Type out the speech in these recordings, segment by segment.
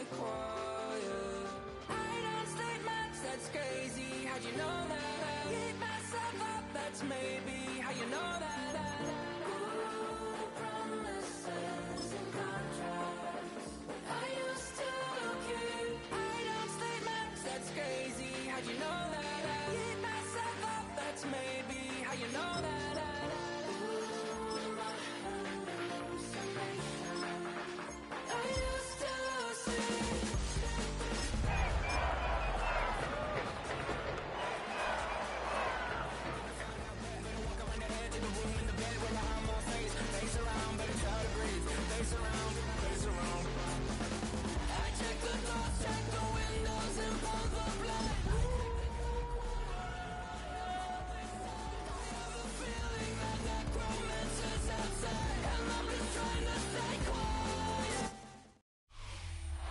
stay quiet. I don't sleep much, that's crazy. How'd you know that? Keep myself up, that's maybe how you know that. Ooh, promises and contracts I used to keep. I don't sleep much, that's crazy. How'd you know that? Keep myself up, that's maybe how you know that.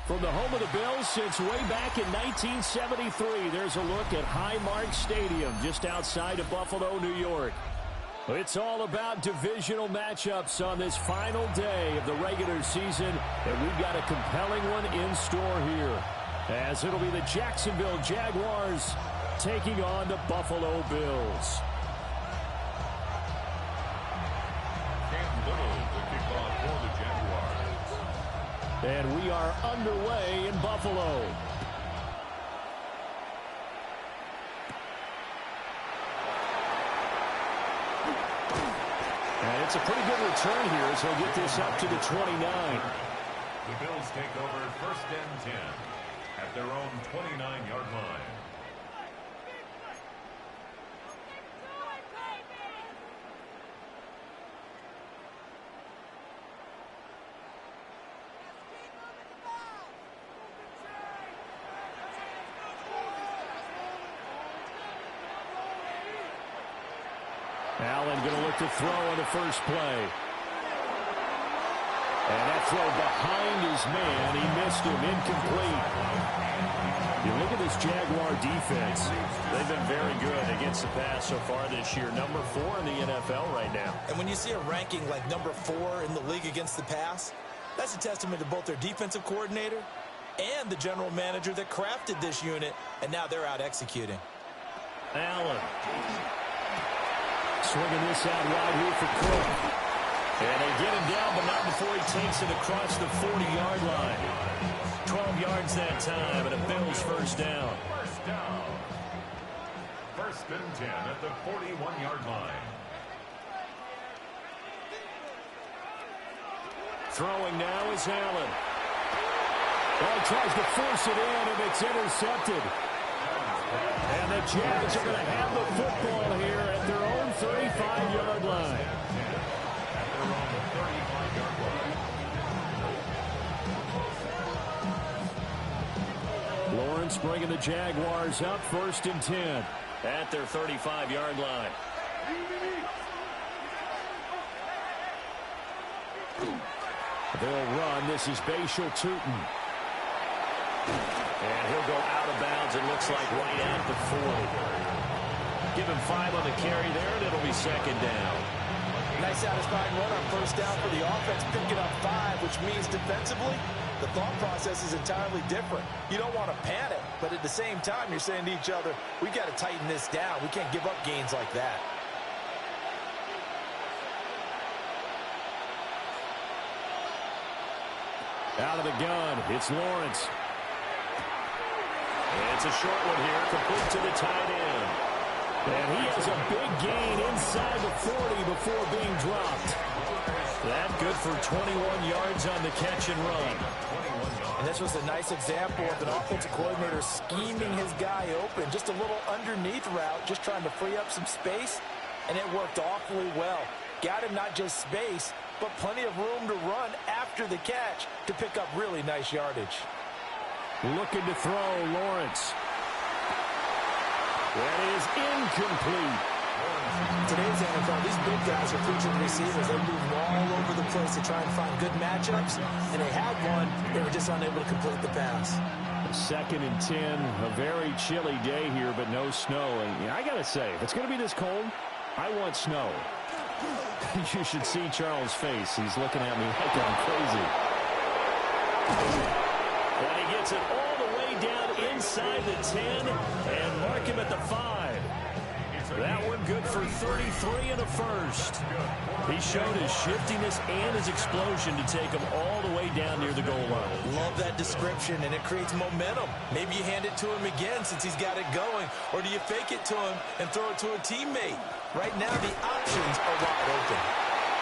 From the home of the Bills since way back in 1973, there's a look at Highmark Stadium just outside of Buffalo, New York. It's all about divisional matchups on this final day of the regular season, and we've got a compelling one in store here, as it'll be the Jacksonville Jaguars taking on the Buffalo Bills. And we are underway in Buffalo. And it's a pretty good return here as he'll get this up to the 29. The Bills take over 1st and 10 at their own 29-yard line. Allen going to look to throw on the first play. And that throw behind his man. He missed him. Incomplete. You look at this Jaguar defense. They've been very good against the pass so far this year. Number 4 in the NFL right now. And when you see a ranking like number 4 in the league against the pass, that's a testament to both their defensive coordinator and the general manager that crafted this unit, and now they're out executing. Allen. Swinging this out wide here for Cook. And they get him down, but not before he takes it across the 40-yard line. 12 yards that time, and a Bills first down. First down. 1st and 10 at the 41-yard line. Throwing now is Allen. Well, he tries to force it in, and it's intercepted. And the Jags are going to have the football here at their own 35-yard line. Lawrence bringing the Jaguars up 1st and 10 at their 35-yard line. They'll run. This is Bashal Tootin. And he'll go out of bounds, it looks like, right at the 40. Give him 5 on the carry there, and it'll be 2nd down. Nice satisfying run on 1st down for the offense, picking up 5, which means defensively, the thought process is entirely different. You don't want to panic, but at the same time, you're saying to each other, we got to tighten this down. We can't give up gains like that. Out of the gun, it's Lawrence. It's a short one here, complete to the tight end. And he has a big gain inside the 40 before being dropped. That good for 21 yards on the catch and run. And this was a nice example of an offensive coordinator scheming his guy open. Just a little underneath route, just trying to free up some space, and it worked awfully well. Got him not just space, but plenty of room to run after the catch to pick up really nice yardage. Looking to throw, Lawrence. That is incomplete. Today's NFL, these big guys are featured receivers. They move all over the place to try and find good matchups, and they had one. They were just unable to complete the pass. 2nd and 10, a very chilly day here, but no snow. And I got to say, if it's going to be this cold, I want snow. You should see Charles' face. He's looking at me like I'm crazy. And he gets it all the way down inside the 10 and mark him at the 5. That one good for 33 and a first. He showed his shiftiness and his explosion to take him all the way down near the goal line. Love that description, and it creates momentum. Maybe you hand it to him again since he's got it going, or do you fake it to him and throw it to a teammate? Right now, the options are wide open.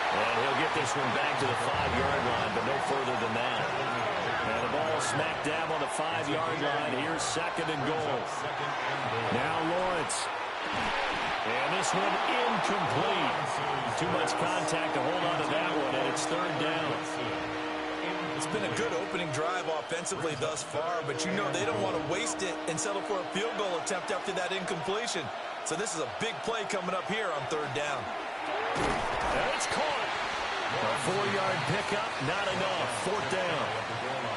And he'll get this one back to the 5-yard line, but no further than that. And the ball smack dab on the 5-yard line. Here's second and goal. Now Lawrence. And this one incomplete. Too much contact to hold on to that one, and it's third down. It's been a good opening drive offensively thus far, but you know they don't want to waste it and settle for a field goal attempt after that incompletion. So this is a big play coming up here on third down. And it's caught. A 4-yard pickup, not enough. Fourth down.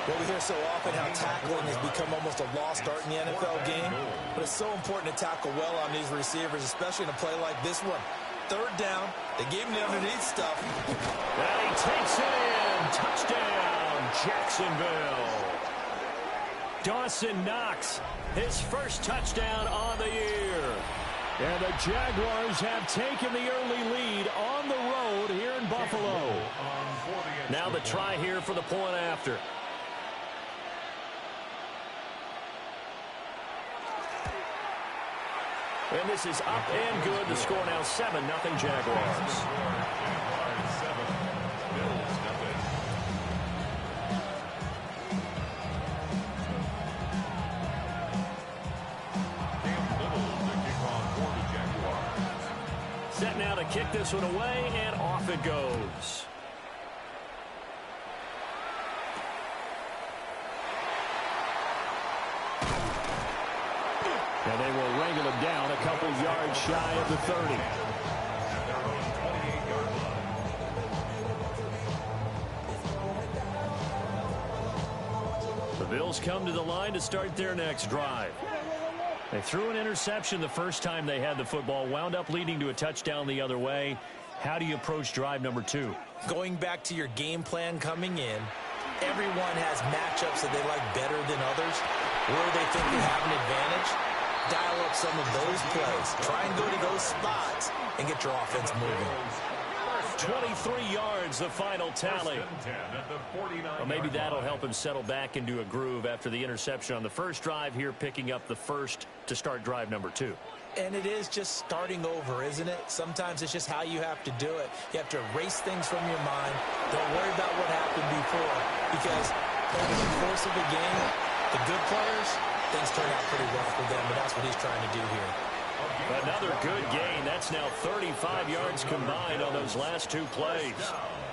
Well, we hear so often how tackling has become almost a lost art in the NFL game, but it's so important to tackle well on these receivers, especially in a play like this one. Third down, they gave him the underneath stuff. And he takes it in. Touchdown, Jacksonville. Dawson Knox, his first touchdown on the year. And the Jaguars have taken the early lead on the road here in Buffalo. Now the try here for the point after. And this is up and good. The score now 7-0 Jaguars. Set now to kick this one away, and off it goes. And they will wrangle him down a couple yards shy of the 30. At their own 28-yard line. The Bills come to the line to start their next drive. They threw an interception the first time they had the football, wound up leading to a touchdown the other way. How do you approach drive number 2? Going back to your game plan coming in, everyone has matchups that they like better than others, where they think they have an advantage. Dial up some of those plays. Try and go to those spots and get your offense moving. 23 yards, the final tally. Well, maybe that'll help him settle back into a groove after the interception on the first drive here, picking up the first to start drive number 2. And it is just starting over, isn't it? Sometimes it's just how you have to do it. You have to erase things from your mind. Don't worry about what happened before, because over the course of the game, the good players, things turn out pretty rough for them, but that's what he's trying to do here. Another good gain. That's now 35 yards combined on those last 2 plays.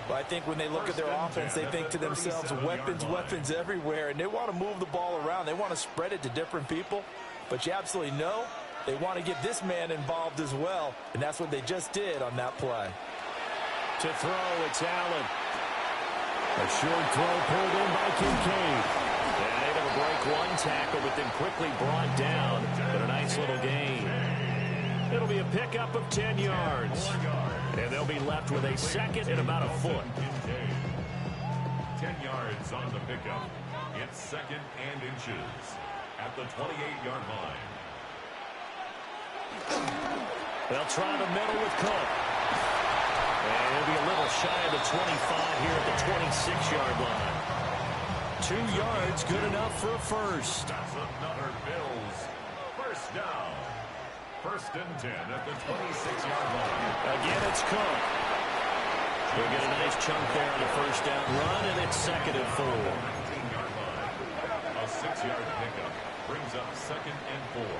Well, I think when they look at their offense, they think to themselves, weapons, weapons everywhere, and they want to move the ball around. They want to spread it to different people, but you absolutely know they want to get this man involved as well, and that's what they just did on that play. To throw, it's Allen. A short throw pulled in by Kincaid. And able to break one tackle, but then quickly brought down. But a nice little gain. It'll be a pickup of 10 yards. And they'll be left with a second and about a foot. 10 yards on the pickup. It's second and inches at the 28-yard line. They'll try the middle with Cook. And it'll be a little shy of the 25 here at the 26-yard line. 2 yards, good enough for a first. That's another Bills first down. First and 10 at the 26-yard line. Again, it's Cook. He'll get a nice chunk there on the first down run, and it's second and 4. 19-yard line. A 6-yard pickup brings up second and 4.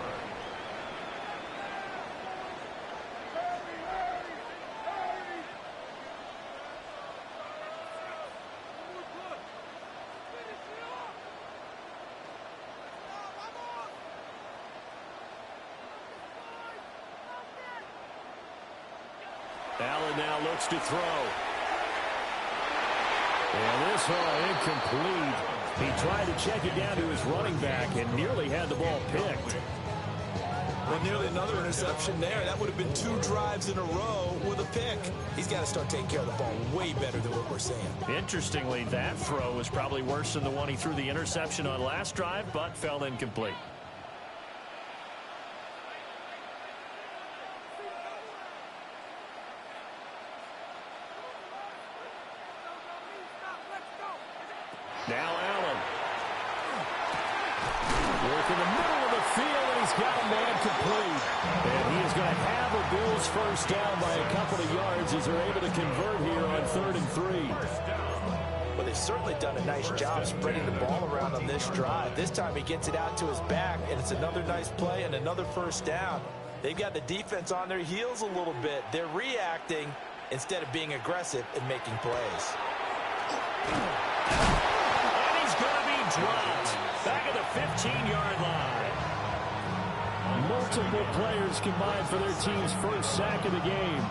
Allen now looks to throw. And this one incomplete. He tried to check it down to his running back and nearly had the ball picked. Well, nearly another interception there. That would have been 2 drives in a row with a pick. He's got to start taking care of the ball way better than what we're seeing. Interestingly, that throw was probably worse than the one he threw the interception on last drive, but fell incomplete. Now Allen. Work in the middle of the field, and he's got a man complete. And he is going to have a Bills first down by a couple of yards as they're able to convert here on 3rd and 3. Well, they've certainly done a nice job spreading the ball around on this drive. This time he gets it out to his back, and it's another nice play and another first down. They've got the defense on their heels a little bit. They're reacting instead of being aggressive and making plays. Dropped back at the 15-yard line. Multiple players combined for their team's first sack of the game.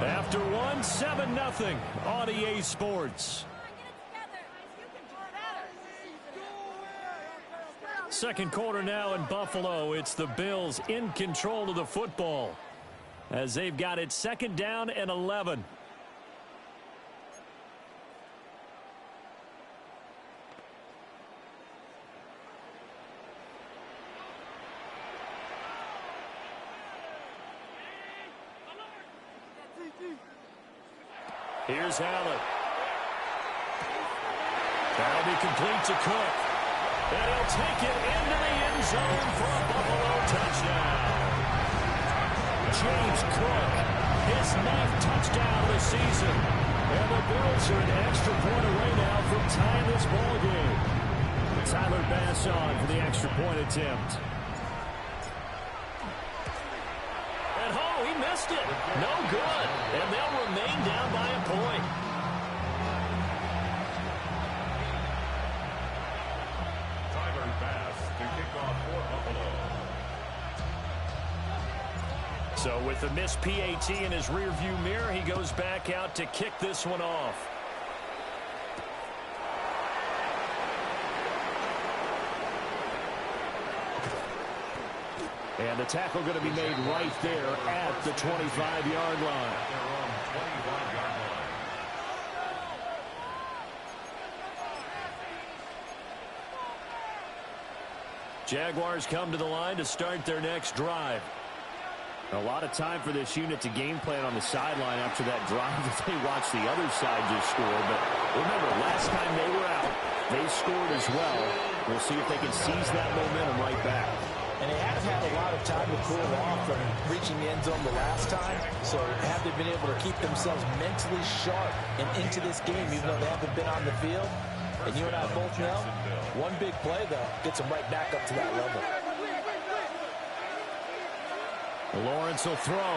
After one, 7-0 on EA Sports. Second quarter now in Buffalo. It's the Bills in control of the football as they've got it 2nd down and 11. Here's Allen. That'll be complete to Cook. And he'll take it into the end zone for a Buffalo touchdown. James Cook, his 9th touchdown of the season. And the Bills are an extra point away now from tying this ball game. Tyler Bass on for the extra point attempt. He missed it. No good. And they'll remain down by a point. Tyler Bass to kick off for Buffalo. So with the missed PAT in his rearview mirror, he goes back out to kick this one off. And the tackle going to be made right there at the 25-yard line. Jaguars come to the line to start their next drive. A lot of time for this unit to game plan on the sideline after that drive that they watched the other side just score. But remember, last time they were out, they scored as well. We'll see if they can seize that momentum right back. And they have had a lot of time to cool off from reaching the end zone the last time. So have they been able to keep themselves mentally sharp and into this game, even though they haven't been on the field? And you and I both know, one big play, though, gets them right back up to that level. Lawrence will throw.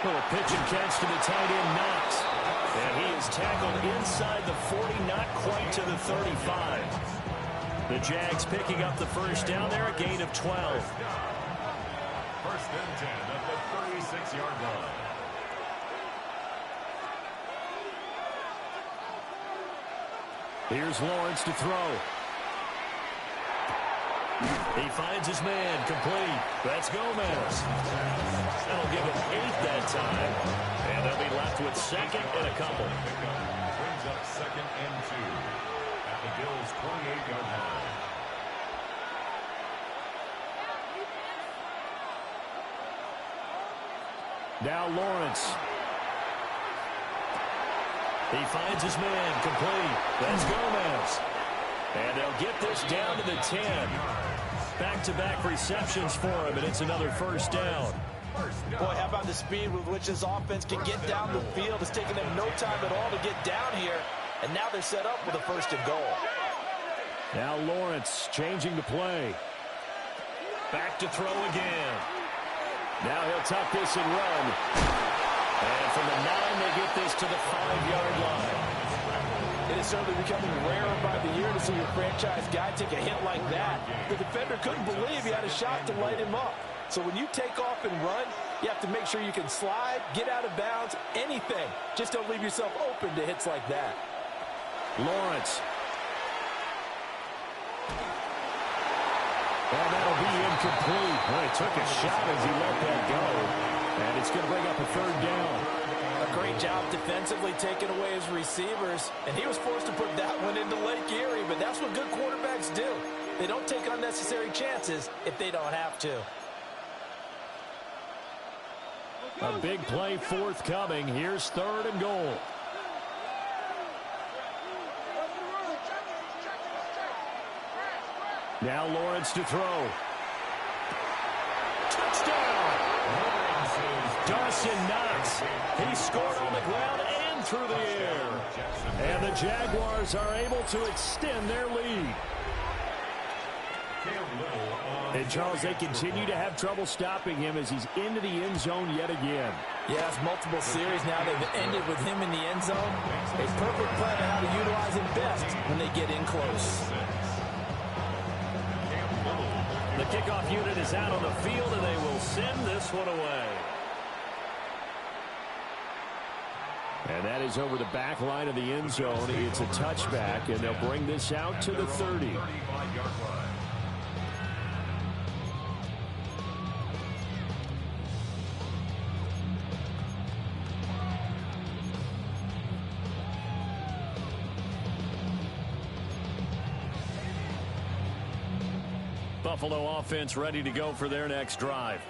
Little pitch and catch to the tight end, Knox. And he is tackled inside the 40, not quite to the 35. The Jags picking up the first down there, a gain of 12. 1st and 10 at the 36-yard line. Here's Lawrence to throw. He finds his man, complete. That's Gomez. That'll give him 8 that time. And they'll be left with 2nd and a couple. Brings up 2nd and 2 at the Bills' 28-yard line. Now Lawrence. He finds his man, complete. That's Gomez. And they'll get this down to the 10. Back-to-back receptions for him, and it's another first down. Boy, how about the speed with which this offense can get down the field? It's taken them no time at all to get down here, and now they're set up with a 1st and goal. Now Lawrence changing the play. Back to throw again. Now he'll tuck this and run. And from the 9, they get this to the 5-yard line. It is certainly becoming rarer by the year to see your franchise guy take a hit like that. The defender couldn't believe he had a shot to light him up. So when you take off and run, you have to make sure you can slide, get out of bounds, anything. Just don't leave yourself open to hits like that. Lawrence. And that'll incomplete. Well, he took a shot as he let that go. And it's going to bring up a third down. A great job defensively taking away his receivers. And he was forced to put that one into Lake Erie. But that's what good quarterbacks do. They don't take unnecessary chances if they don't have to. A big play forthcoming. Here's 3rd and goal. Now Lawrence to throw. Touchdown! Dawson Knox. He scored on the ground and through the air. And the Jaguars are able to extend their lead. And, Charles, they continue to have trouble stopping him as he's into the end zone yet again. Yes, multiple series now. They've ended with him in the end zone. A perfect plan on how to utilize him best when they get in close. The kickoff unit is out on the field, and they will send this one away. And that is over the back line of the end zone. It's a touchback, and they'll bring this out to the 30. Buffalo offense ready to go for their next drive.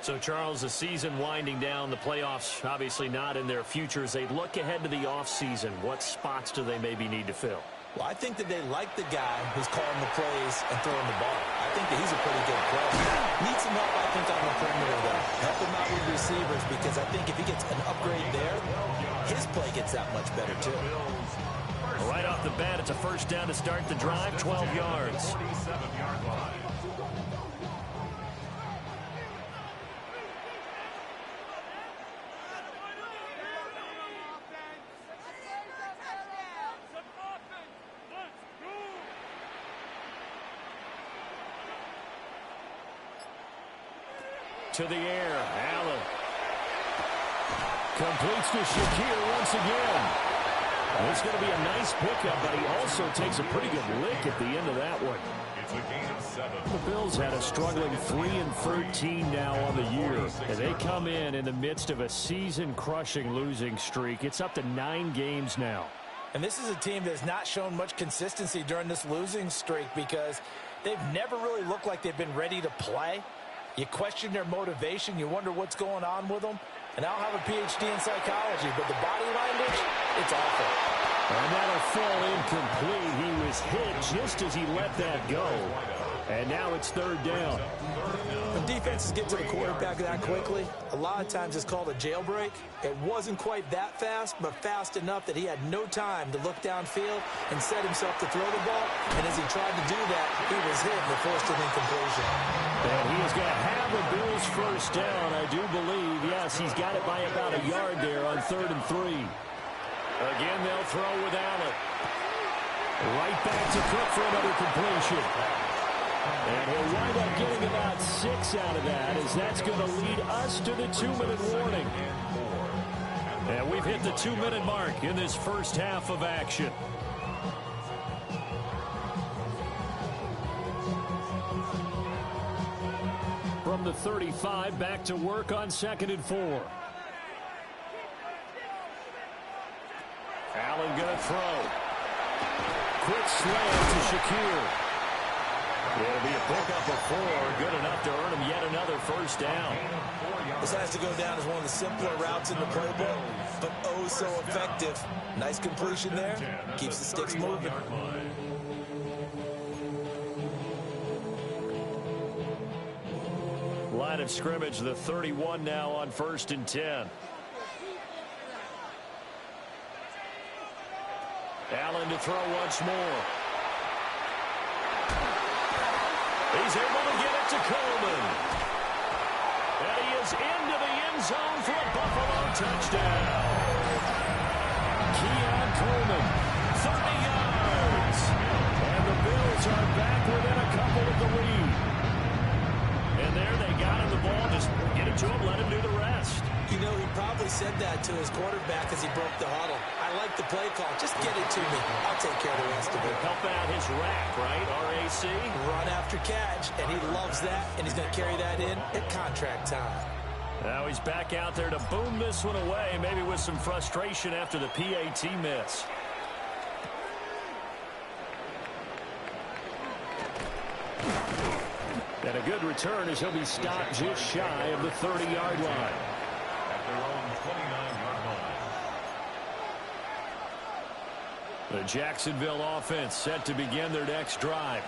So, Charles, the season winding down, the playoffs obviously not in their futures. They look ahead to the offseason. What spots do they maybe need to fill? Well, I think that they like the guy who's calling the plays and throwing the ball. I think that he's a pretty good player. Needs some help, I think, on the perimeter, though. Help him out with receivers, because I think if he gets an upgrade there, his play gets that much better, too. Right off the bat, it's a first down to start the drive, 12 yards. To the air, Allen. Completes to Shakir once again. It's going to be a nice pickup, but he also takes a pretty good lick at the end of that one. It's a gain of 7. The Bills had a struggling 3-13 now on the year. And they come in the midst of a season-crushing losing streak. It's up to 9 games now. And this is a team that's not shown much consistency during this losing streak because they've never really looked like they've been ready to play. You question their motivation. You wonder what's going on with them. And I'll have a PhD in psychology, but the body language, it's awful. And that'll fall incomplete. He was hit just as he let that go. And now it's 3rd down. When defenses get to the quarterback that quickly, a lot of times it's called a jailbreak. It wasn't quite that fast, but fast enough that he had no time to look downfield and set himself to throw the ball. And as he tried to do that, he was hit and forced an incompletion. And he is going to have the Bills first down, I do believe. Yes, he's got it by about a yard there on 3rd and 3. Again, they'll throw with Allen. Right back to Cook for another completion. And he'll wind up getting about 6 out of that, as that's going to lead us to the 2-minute warning. And we've hit the 2-minute mark in this first half of action. From the 35, back to work on 2nd and 4. Allen going to throw. Quick slam to Shakir. It'll be a pickup of 4, good enough to earn him yet another first down. This has to go down as one of the simpler routes in the playbook, but oh so effective. Nice completion there, keeps the sticks moving. Line of scrimmage, the 31 now on 1st and 10. Allen to throw once more. He's able to get it to Coleman. And he is into the end zone for a Buffalo touchdown. Keon Coleman, 30 yards. And the Bills are back within a couple of the lead. And there they got him the ball. Just get it to him, let him do the rest. You know, he probably said that to his quarterback as he broke the huddle. I I like the play call. Just get it to me. I'll take care of the rest of it. Help out his rack, right? RAC. Run after catch, and he loves that, and he's going to carry that in at contract time. Now he's back out there to boom this one away, maybe with some frustration after the PAT miss. And a good return as he'll be stopped just shy of the 30-yard line. At their own 29-yard line. The Jacksonville offense set to begin their next drive.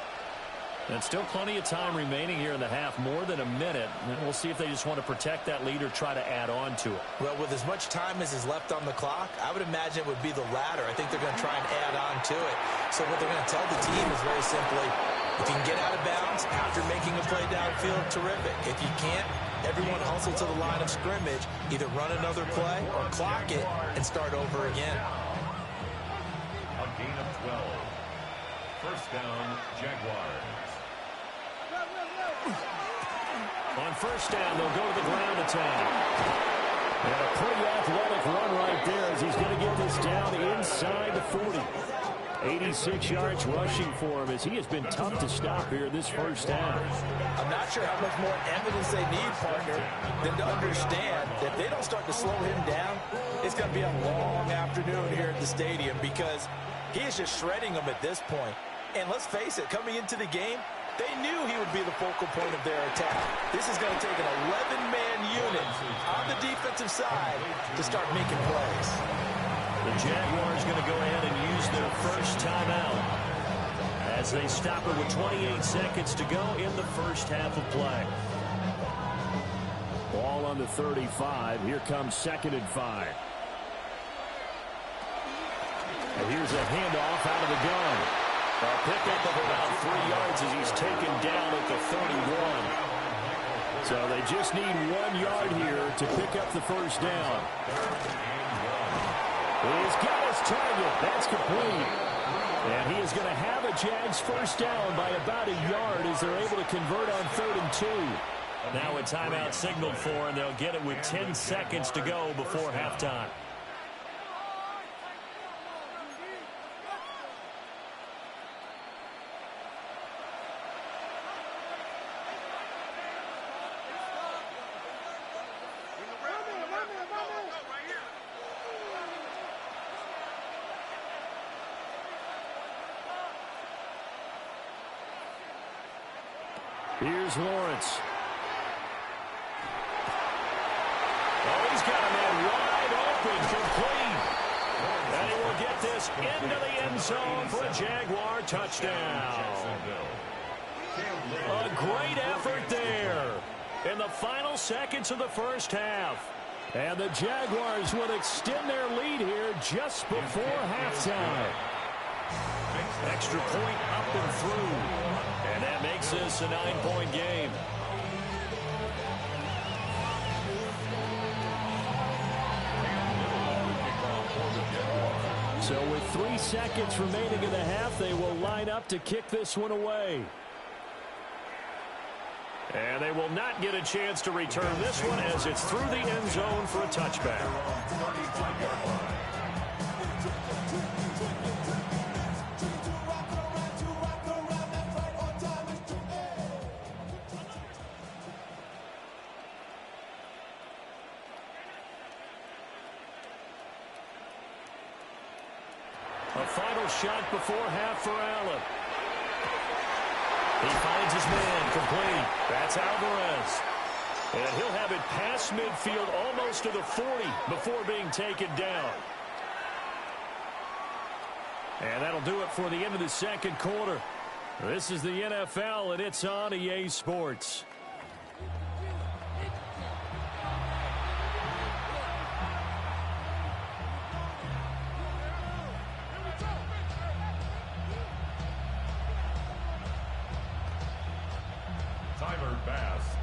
And still plenty of time remaining here in the half, more than a minute. And we'll see if they just want to protect that lead or try to add on to it. Well, with as much time as is left on the clock, I would imagine it would be the latter. I think they're going to try and add on to it. So what they're going to tell the team is very simply, if you can get out of bounds after making a play downfield, terrific. If you can't, everyone hustle to the line of scrimmage, either run another play or clock it and start over again. A gain of 12. First down, Jaguars. On first down, they'll go to the ground attack. And a pretty athletic run right there as he's going to get this down inside the 40. 86 yards rushing for him as he has been tough to stop here this first half. I'm not sure how much more evidence they need, partner, than to understand that if they don't start to slow him down, it's going to be a long afternoon here at the stadium because he is just shredding them at this point. And let's face it, coming into the game, they knew he would be the focal point of their attack. This is going to take an 11-man unit on the defensive side to start making plays. The Jaguars going to go ahead and use their first timeout as they stop it with 28 seconds to go in the first half of play. Ball on the 35. Here comes 2nd and 5. And here's a handoff out of the gun. A pickup of about 3 yards as he's taken down at the 31. So they just need 1 yard here to pick up the first down. He's got his target. That's complete. And he is going to have a Jags first down by about a yard as they're able to convert on 3rd and 2. Now a timeout signaled for, and they'll get it with 10 seconds to go before halftime. Here's Lawrence. Oh, he's got a man wide open, complete. And he will get this into the end zone for a Jaguar touchdown. A great effort there in the final seconds of the first half. And the Jaguars will extend their lead here just before halftime. Extra point up and through. And that makes this a 9-point game. So with 3 seconds remaining in the half, they will line up to kick this one away. And they will not get a chance to return this one as it's through the end zone for a touchback. A final shot before half for Allen. He finds his man, complete. That's Alvarez. And he'll have it past midfield almost to the 40 before being taken down. And that'll do it for the end of the second quarter. This is the NFL, and it's on EA Sports.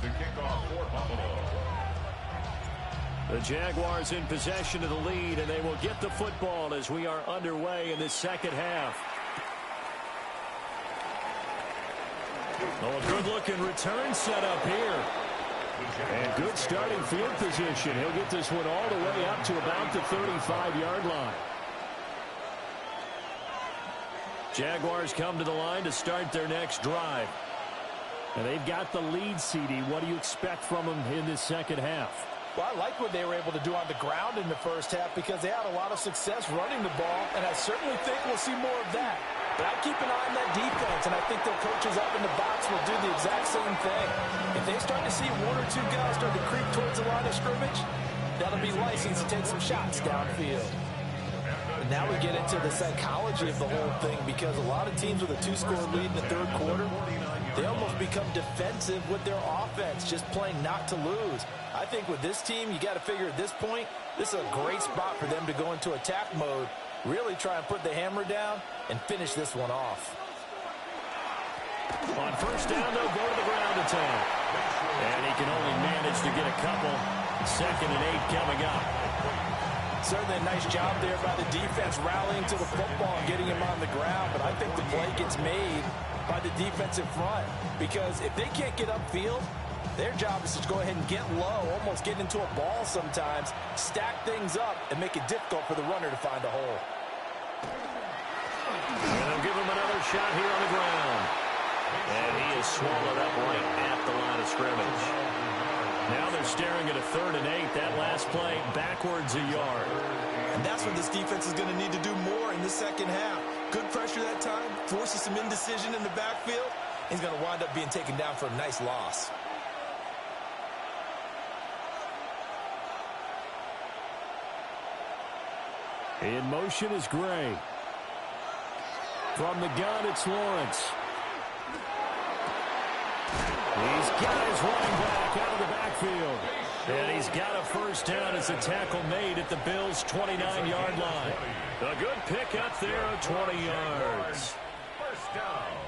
To kick off for Buffalo. The Jaguars in possession of the lead, and they will get the football as we are underway in this second half. Oh, a good-looking return set up here. And good starting field position. He'll get this one all the way up to about the 35-yard line. Jaguars come to the line to start their next drive. And they've got the lead, CD. What do you expect from them in this second half? Well, I like what they were able to do on the ground in the first half because they had a lot of success running the ball, and I certainly think we'll see more of that. But I keep an eye on that defense, and I think their coaches up in the box will do the exact same thing. If they start to see one or two guys start to creep towards the line of scrimmage, that'll be license to take some shots downfield. And now we get into the psychology of the whole thing because a lot of teams with a 2-score lead in the third quarter, they almost become defensive with their offense, just playing not to lose. I think with this team, you got to figure at this point, this is a great spot for them to go into attack mode, really try and put the hammer down and finish this one off. On first down, they'll go to the ground attack. And he can only manage to get a couple. 2nd and 8 coming up. Certainly a nice job there by the defense rallying to the football and getting him on the ground, but I think the play gets made by the defensive front because if they can't get upfield, their job is to go ahead and get low, almost get into a ball sometimes, stack things up, and make it difficult for the runner to find a hole. And they'll give him another shot here on the ground. And he is swallowed up right at the line of scrimmage. Now they're staring at a 3rd and 8. That last play backwards a yard. And that's what this defense is going to need to do more in the second half. Good pressure that time, forces some indecision in the backfield. He's going to wind up being taken down for a nice loss. In motion is Gray. From the gun, it's Lawrence. He's got his running back out of the backfield. And he's got a first down as a tackle made at the Bills' 29-yard line. A good pickup there of 20 yards.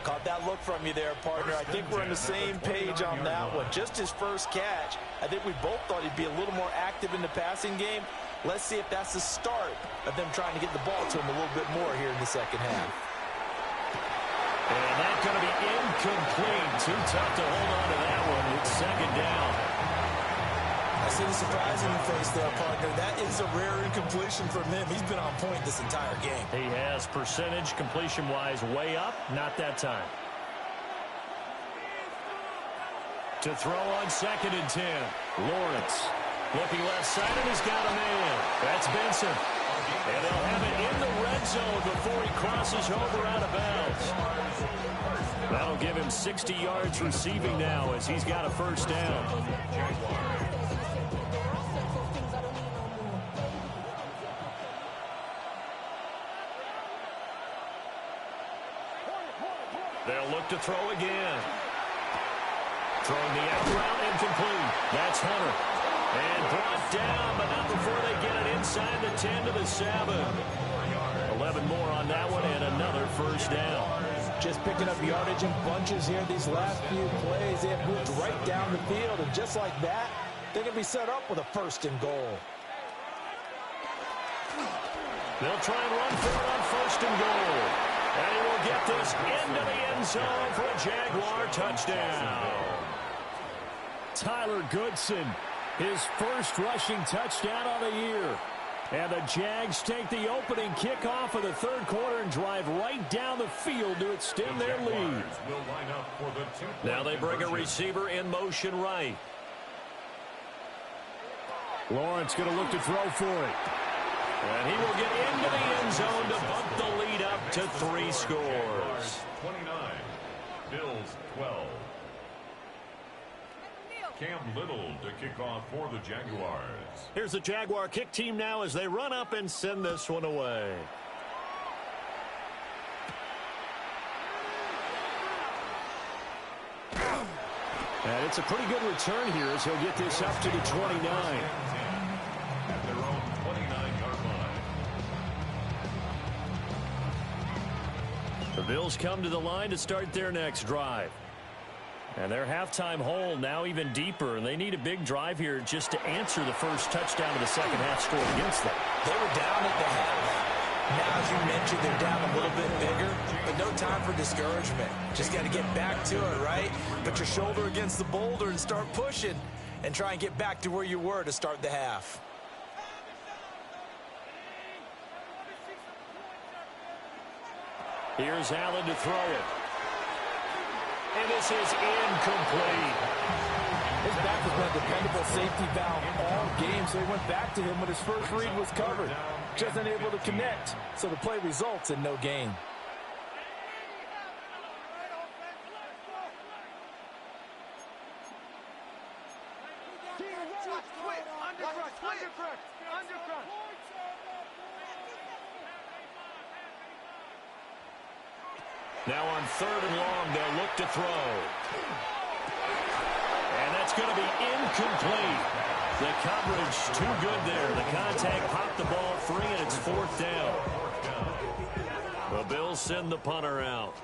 Caught that look from you there, partner. I think we're on the same page on that one. Just his first catch. I think we both thought he'd be a little more active in the passing game. Let's see if that's the start of them trying to get the ball to him a little bit more here in the second half. And that's going to be incomplete. Too tough to hold on to that one. It's 2nd down. I see the surprise in your face there, partner. That is a rare incompletion from him. He's been on point this entire game. He has percentage completion-wise way up. Not that time. To throw on 2nd and 10. Lawrence looking left side, and he's got a man. That's Benson. And they'll have it in the red zone before he crosses over out of bounds. That'll give him 60 yards receiving now as he's got a first down. They'll look to throw again. Throwing the out route, incomplete. That's Hunter. And brought down, but not before they get it inside the 10 to the 7. 11 more on that one, and another first down. Just picking up yardage in bunches here these last few plays. They have moved right down the field, and just like that, they're going to be set up with a 1st and goal. They'll try and run for it on 1st and goal. And he will get this into the end zone for a Jaguar touchdown. Tyler Goodson, his first rushing touchdown on the year. And the Jags take the opening kickoff of the third quarter and drive right down the field to extend their lead. Now they bring a receiver in motion right. Lawrence going to look to throw for it. And he will get into the end zone to bump the lead up to 3 scores. 29, Bills 12. Cam Little to kick off for the Jaguars. Here's the Jaguar kick team now as they run up and send this one away. And it's a pretty good return here as he'll get this up to the 29. At their own 29-yard line. The Bills come to the line to start their next drive. And their halftime hole now even deeper, and they need a big drive here just to answer the first touchdown of the second half scored against them. They were down at the half. Now, as you mentioned, they're down a little bit bigger, but no time for discouragement. Just got to get back to it, right? Put your shoulder against the boulder and start pushing and try and get back to where you were to start the half. Here's Allen to throw it. And this is incomplete. His back has been a dependable safety valve all game, so he went back to him when his first read was covered. Just unable to connect, so the play results in no gain. Now on 3rd and long, they'll look to throw. And that's going to be incomplete. The coverage too good there. The contact popped the ball free, and it's 4th down. The Bills send the punter out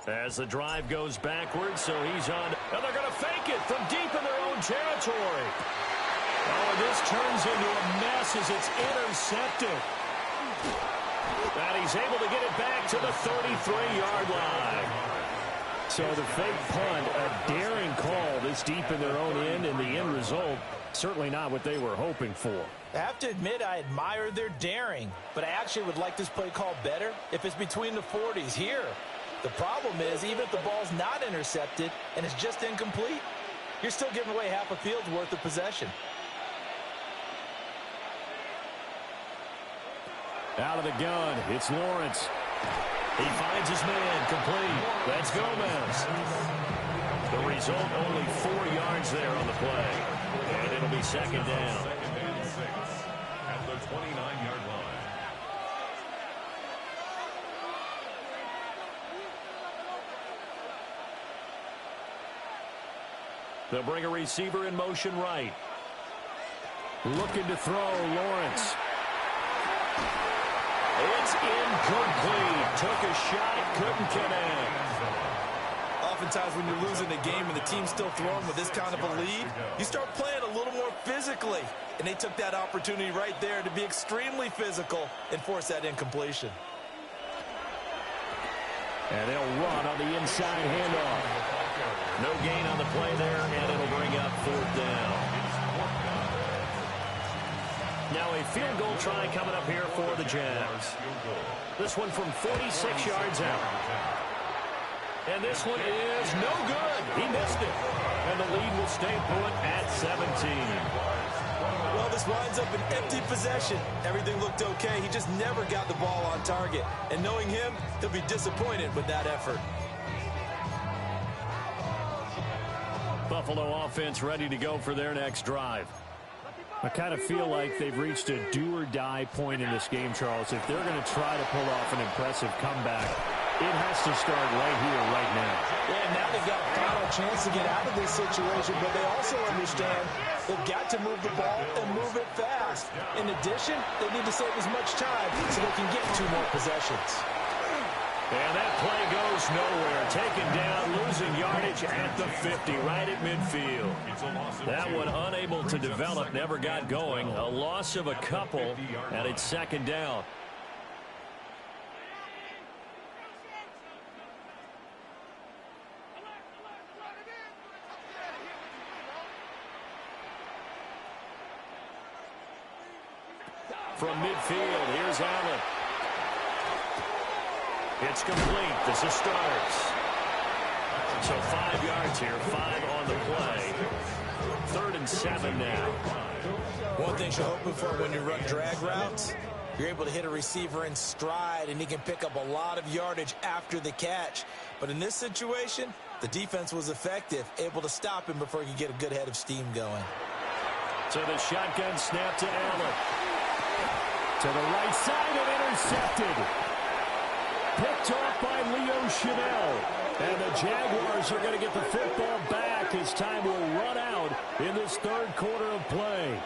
as the drive goes backwards, so he's on. And they're going to fake it from deep in their own territory. Oh, this turns into a mess as it's intercepted. And he's able to get it back to the 33-yard line. So the fake punt, a daring call this deep in their own end, and the end result, certainly not what they were hoping for. I have to admit, I admire their daring, but I actually would like this play called better if it's between the 40s here. The problem is, even if the ball's not intercepted and it's just incomplete, you're still giving away half a field's worth of possession. Out of the gun, it's Lawrence. He finds his man, complete. That's Gomez. The result, only 4 yards there on the play. And it'll be 2nd down. At the 29-yard line. They'll bring a receiver in motion right. Looking to throw, Lawrence. It's incomplete. Took a shot, couldn't connect. Oftentimes when you're losing a game and the team's still throwing with this kind of a lead, you start playing a little more physically. And they took that opportunity right there to be extremely physical and force that incompletion. And they'll run on the inside handoff. No gain on the play there, and it'll bring up 4th down. Now a field goal try coming up here for the Jags. This one from 46 yards out. And this one is no good. He missed it. And the lead will stay put at 17. Well, this winds up an empty possession. Everything looked okay. He just never got the ball on target. And knowing him, he'll be disappointed with that effort. Buffalo offense ready to go for their next drive. I kind of feel like they've reached a do-or-die point in this game, Charles. If they're going to try to pull off an impressive comeback, it has to start right here, right now. Yeah, now they've got a final chance to get out of this situation, but they also understand they've got to move the ball and move it fast. In addition, they need to save as much time so they can get 2 more possessions. And that play goes nowhere. Taken down, losing yardage at the 50, right at midfield. That one unable to develop, never got going. A loss of a couple, and it's 2nd down. From midfield, here's Allen. It's complete. This is starts. So 5 yards here, 5 on the play. 3rd and 7 now. One thing you're hoping for when you run drag routes, you're able to hit a receiver in stride, and he can pick up a lot of yardage after the catch. But in this situation, the defense was effective, able to stop him before he could get a good head of steam going. So the shotgun snap to Allen. To the right side and intercepted. Picked off by Leo Chanel. And the Jaguars are going to get the football back as time will run out in this 3rd quarter of play.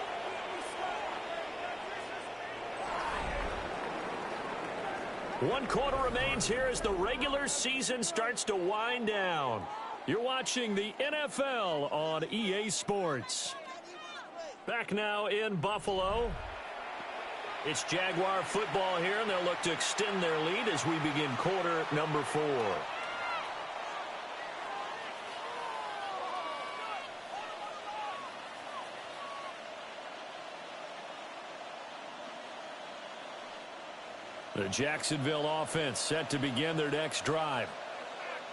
One quarter remains here as the regular season starts to wind down. You're watching the NFL on EA Sports. Back now in Buffalo. It's Jaguar football here, and they'll look to extend their lead as we begin quarter number 4. The Jacksonville offense set to begin their next drive.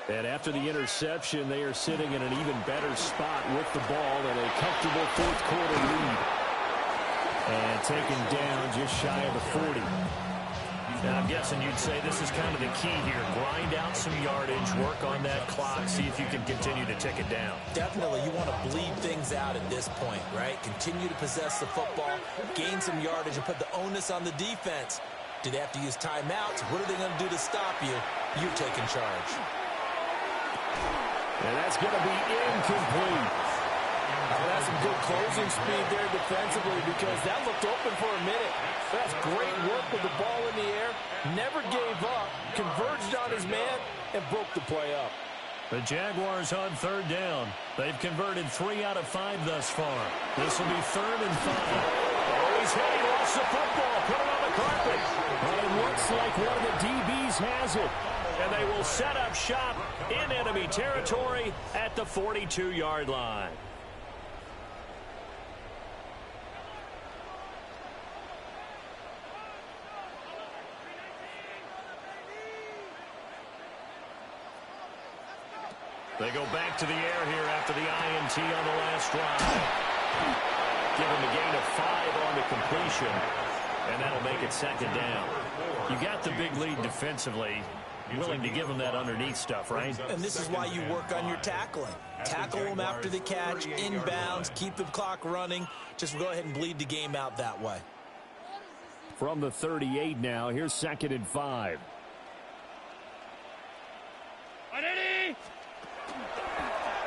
And after the interception, they are sitting in an even better spot with the ball and a comfortable fourth quarter lead. And taken down just shy of the 40. Now, I'm guessing you'd say this is kind of the key here. Grind out some yardage, work on that clock, see if you can continue to tick it down. Definitely, you want to bleed things out at this point, right? Continue to possess the football, gain some yardage, and put the onus on the defense. Do they have to use timeouts? What are they going to do to stop you? You're taking charge. And that's going to be incomplete. That's some good closing speed there defensively because that looked open for a minute. That's great work with the ball in the air. Never gave up, converged on his man, and broke the play up. The Jaguars on third down. They've converted 3 out of 5 thus far. This will be 3rd and 5. Oh, he's hit. He lost the football. Put it on the carpet. But it looks like one of the DBs has it. And they will set up shop in enemy territory at the 42-yard line. They go back to the air here after the INT on the last drive. Give him a gain of 5 on the completion, and that'll make it 2nd down. You got the big lead defensively. Willing to give them that underneath stuff, right? And this is why you work on your tackling. Tackle them after the catch, inbounds, keep the clock running. Just go ahead and bleed the game out that way. From the 38 now, here's 2nd and 5.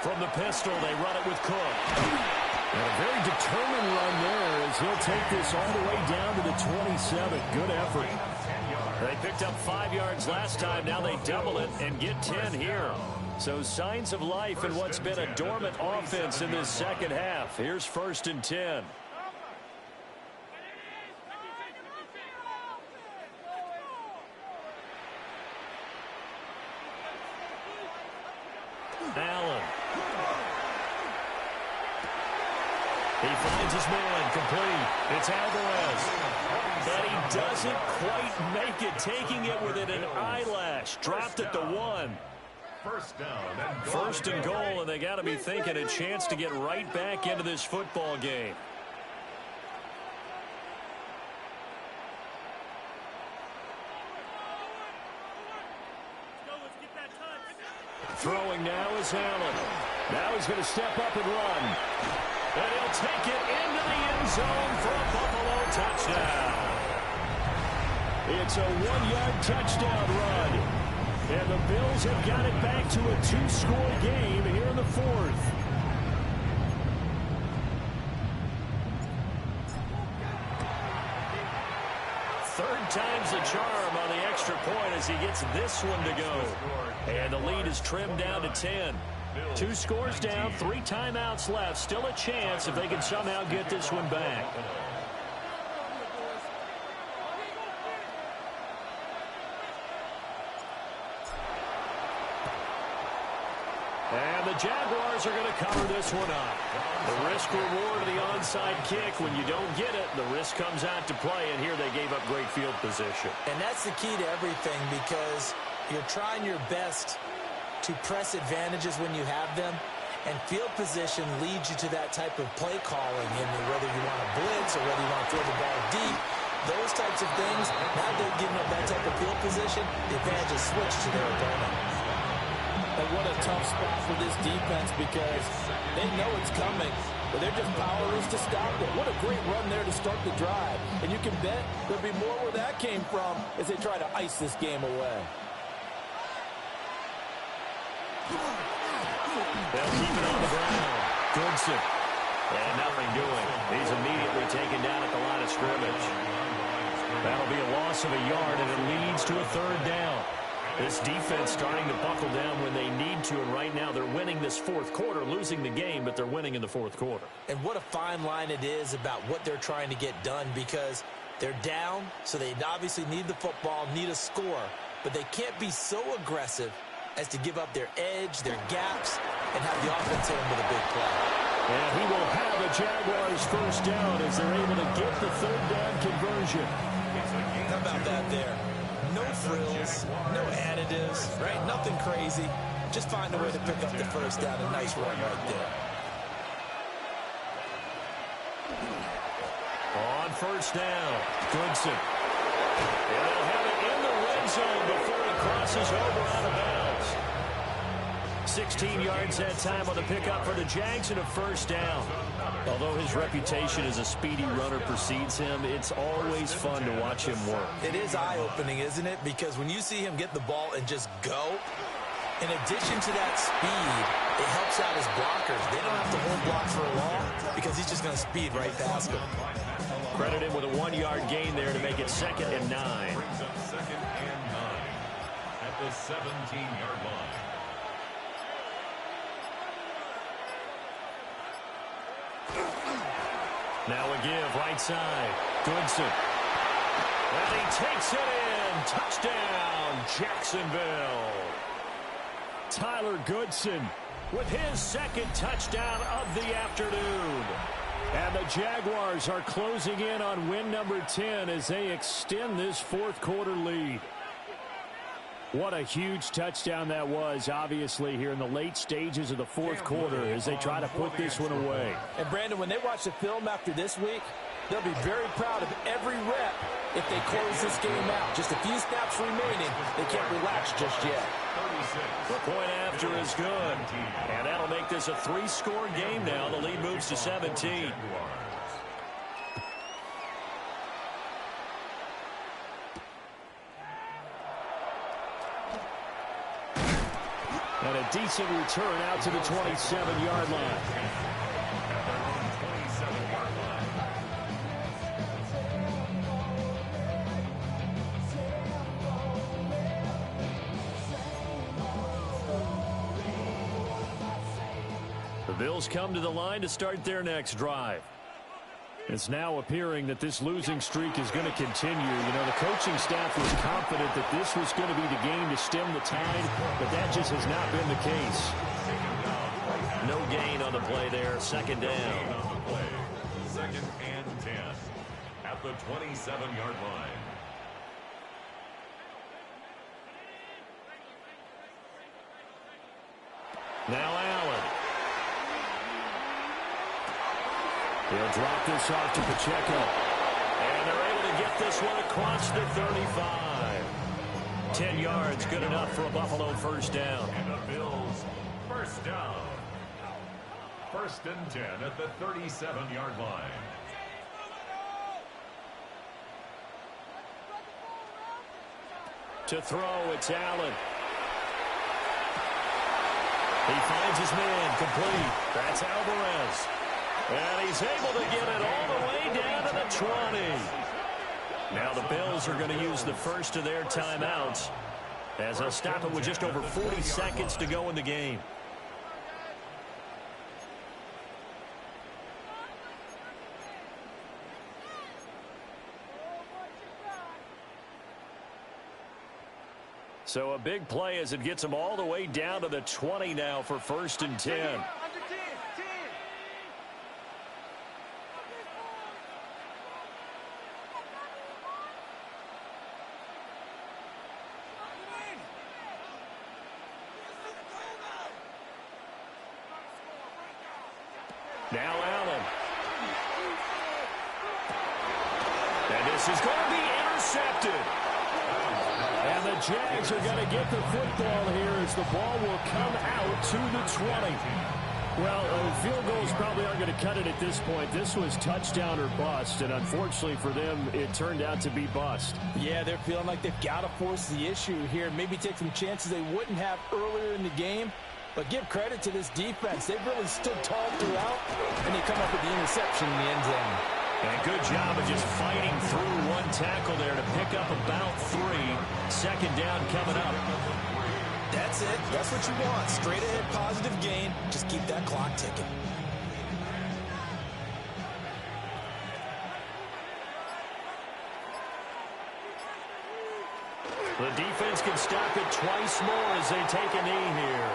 From the pistol, they run it with Cook. And a very determined run there as he'll take this all the way down to the 27. Good effort. They picked up 5 yards last time. Now they double it and get 10 here. So signs of life in what's been a dormant offense in this second half. Here's 1st and 10. Allen. He finds his man, complete. It's Alvarez. But he doesn't quite make it, taking it within an eyelash. Dropped at the 1. First and goal, and they got to be thinking a chance to get right back into this football game. Throwing now is Allen. Now he's going to step up and run. And he'll take it into the end zone for a Buffalo touchdown. It's a 1-yard touchdown run. And the Bills have got it back to a 2-score game here in the 4th. Third time's the charm on the extra point as he gets this one to go. And the lead is trimmed down to 10. 2 scores down, 3 timeouts left. Still a chance if they can somehow get this one back. And the Jaguars are going to cover this one up. The risk-reward of the onside kick. When you don't get it, the risk comes out to play, and here they gave up great field position. And that's the key to everything because you're trying your best to press advantages when you have them, and field position leads you to that type of play calling, and whether you want to blitz or whether you want to throw the ball deep, those types of things, now they're giving up that type of field position, the advantage is switched to their opponent. And what a tough spot for this defense because they know it's coming, but they're just powerless to stop it. What a great run there to start the drive. And you can bet there'll be more where that came from as they try to ice this game away. They'll keep it on the ground. Goodson. And nothing doing. He's immediately taken down at the line of scrimmage. That'll be a loss of a yard, and it leads to a 3rd down. This defense starting to buckle down when they need to, and right now they're winning this 4th quarter, losing the game, but they're winning in the 4th quarter. And what a fine line it is about what they're trying to get done because they're down, so they obviously need the football, need a score, but they can't be so aggressive as to give up their edge, their gaps, and have the offense hit them with a big play. And he will have a Jaguars 1st down as they're able to get the 3rd down conversion. How about that there? right? Nothing crazy. Just find a way to pick up the first down. A nice run right there. On first down, Goodson. And they'll have it in the red zone before he crosses over out of bounds. 16 yards that time on the pickup for the Jags and a first down. Although his reputation as a speedy runner precedes him, it's always fun to watch him work. It is eye-opening, isn't it? Because when you see him get the ball and just go, in addition to that speed, it helps out his blockers. They don't have to hold blocks for long because he's just going to speed right past them. Credit him with a 1-yard gain there to make it 2nd and 9. Second and 9 at the 17-yard line. Now a give, right side. Goodson. And he takes it in. Touchdown, Jacksonville. Tyler Goodson with his 2nd touchdown of the afternoon. And the Jaguars are closing in on win number 10 as they extend this 4th quarter lead. What a huge touchdown that was, obviously, here in the late stages of the 4th quarter as they try to put this one away. And, Brandon, when they watch the film after this week, they'll be very proud of every rep if they close this game out. Just a few snaps remaining. They can't relax just yet. The point after is good. And that'll make this a 3-score game now. The lead moves to 17. And a decent return out to the 27-yard line. The Bills come to the line to start their next drive. It's now appearing that this losing streak is going to continue. You know, the coaching staff was confident that this was going to be the game to stem the tide, but that just has not been the case. No gain on the play there. 2nd down. 2nd and 10 at the 27-yard line. Now Allen. He'll drop this off to Pacheco. And they're able to get this one across the 35. 10 yards, good enough for a Buffalo first down. And the Bills first down. 1st and 10 at the 37-yard line. To throw, it's Allen. He finds his man, complete. That's Alvarez. And he's able to get it all the way down to the 20. Now the Bills are going to use the first of their timeouts as they'll stop it with just over 40 seconds to go in the game. So a big play as it gets them all the way down to the 20 now for 1st and 10. Now Allen. And this is going to be intercepted. And the Jags are going to get the football here as the ball will come out to the 20. Well, field goals probably aren't going to cut it at this point. This was touchdown or bust, and unfortunately for them, it turned out to be bust. Yeah, they're feeling like they've got to force the issue here. Maybe take some chances they wouldn't have earlier in the game. But give credit to this defense. They've really stood tall throughout, and they come up with the interception in the end zone. And good job of just fighting through one tackle there to pick up about 3. 2nd down coming up. That's it. That's what you want. Straight ahead positive gain. Just keep that clock ticking. The defense can stop it twice more as they take a knee here.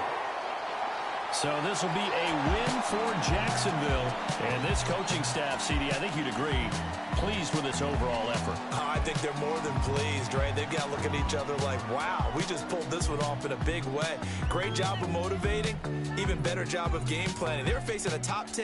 So this will be a win for Jacksonville. And this coaching staff, CD, I think you'd agree, pleased with this overall effort. I think they're more than pleased, right? They've got to look at each other like, wow, we just pulled this one off in a big way. Great job of motivating, even better job of game planning. They were facing a top 10